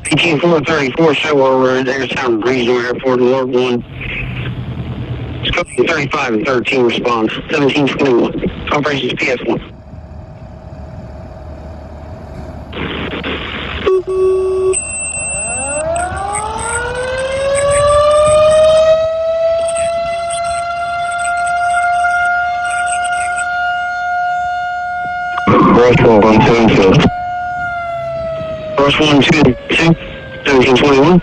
18-434, show over at Hagerstown Regional Airport, Alert 1. It's code 35 and 13 response, 1721. Operations PS1. Rush 172. Rush 122, 1721.